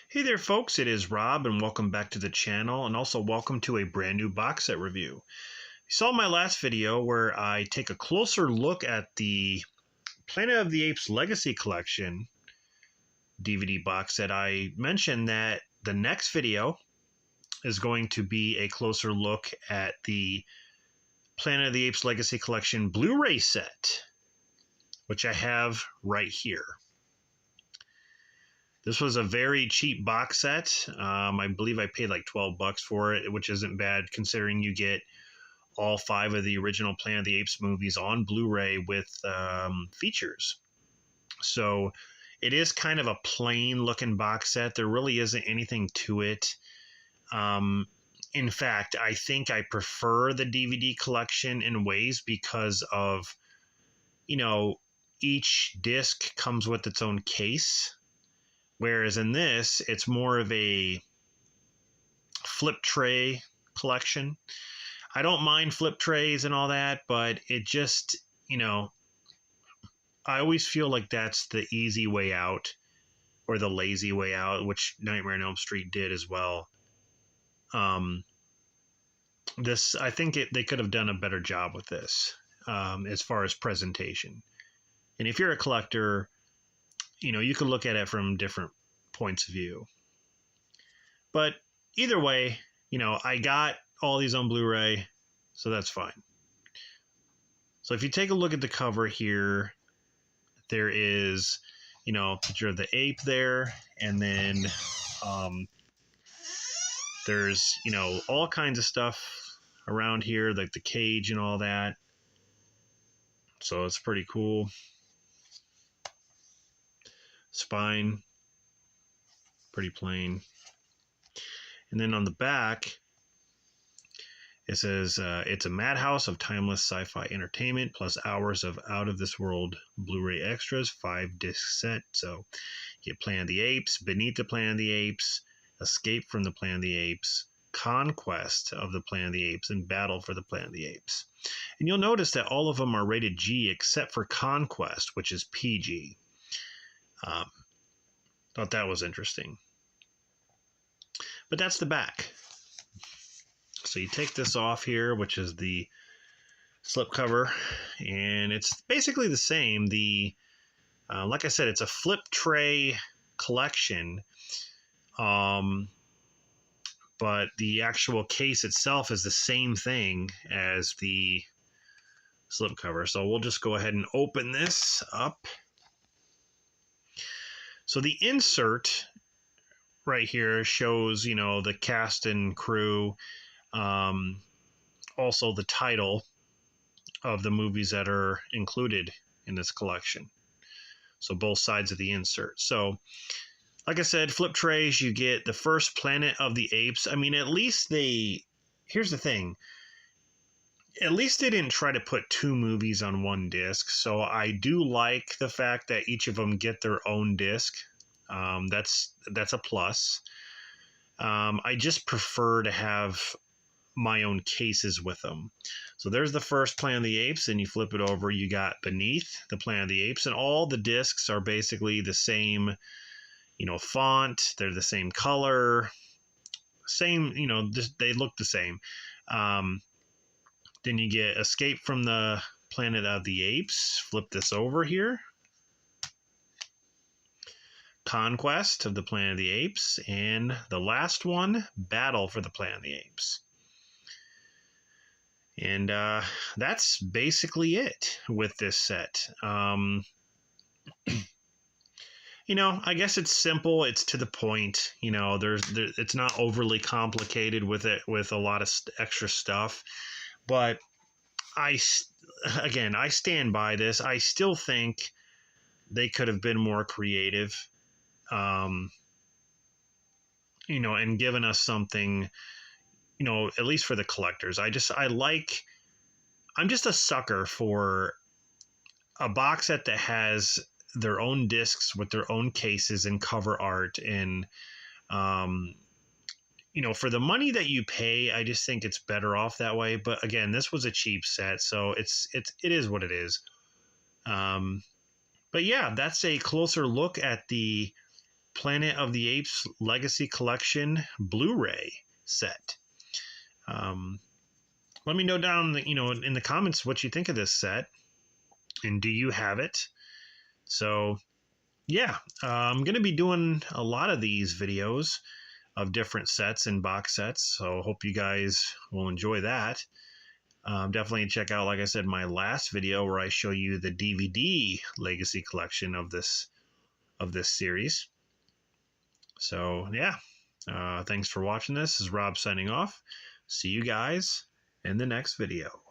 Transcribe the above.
Hey there folks, it is Rob and welcome back to the channel, and also welcome to a brand new box set review. You saw my last video where I take a closer look at the Planet of the Apes Legacy Collection DVD box set. I mentioned that the next video is going to be a closer look at the Planet of the Apes Legacy Collection Blu-ray set, which I have right here. This was a very cheap box set. I believe I paid like $12 for it, which isn't bad considering you get all 5 of the original Planet of the Apes movies on Blu-ray with features. So it is kind of a plain looking box set. There really isn't anything to it. In fact, I think I prefer the DVD collection in ways because of, each disc comes with its own case. Whereas in this, it's more of a flip tray collection. I don't mind flip trays and all that, but it just, I always feel like that's the easy way out or the lazy way out, which Nightmare on Elm Street did as well. I think they could have done a better job with this as far as presentation. And if you're a collector, you can look at it from different points of view. But either way, I got all these on Blu-ray, so that's fine. So if you take a look at the cover here, there is, a picture of the ape there, and then there's, all kinds of stuff around here, like the cage and all that. So it's pretty cool. Spine, pretty plain. And then on the back, it says it's a madhouse of timeless sci-fi entertainment plus hours of out-of-this-world Blu-ray extras, 5-disc set. So you get Planet of the Apes, Beneath the Planet of the Apes, Escape from the Planet of the Apes, Conquest of the Planet of the Apes, and Battle for the Planet of the Apes. And you'll notice that all of them are rated G except for Conquest, which is PG. Thought that was interesting. But that's the back. So you take this off here, which is the slipcover, and it's basically the same. Like I said, it's a flip tray collection, but the actual case itself is the same thing as the slipcover. So we'll just go ahead and open this up. So the insert right here shows, the cast and crew, also the title of the movies that are included in this collection. So both sides of the insert. So, like I said, flip trays, you get the first Planet of the Apes. I mean, at least here's the thing. At least they didn't try to put 2 movies on one disc. So I do like the fact that each of them get their own disc. That's a plus. I just prefer to have my own cases with them. So there's the first Planet of the Apes, and you flip it over, you got Beneath the Planet of the Apes, and all the discs are basically the same, font. They're the same color, same, they look the same. Then you get Escape from the Planet of the Apes. Flip this over here. Conquest of the Planet of the Apes. And the last one, Battle for the Planet of the Apes. And that's basically it with this set. I guess it's simple. It's to the point. It's not overly complicated with it, with a lot of extra stuff. But I stand by this. I still think they could have been more creative, and given us something, at least for the collectors. I'm just a sucker for a box set that has their own discs with their own cases and cover art, and for the money that you pay, I just think it's better off that way. But again, this was a cheap set, so it is what it is. But yeah, that's a closer look at the Planet of the Apes Legacy Collection Blu-ray set. Let me know down, in the comments what you think of this set, and do you have it? So, yeah, I'm going to be doing a lot of these videos of different sets and box sets, so hope you guys will enjoy that. Definitely check out, like I said, my last video where I show you the DVD Legacy Collection of this series. So, yeah, thanks for watching this. This is Rob signing off. See you guys in the next video.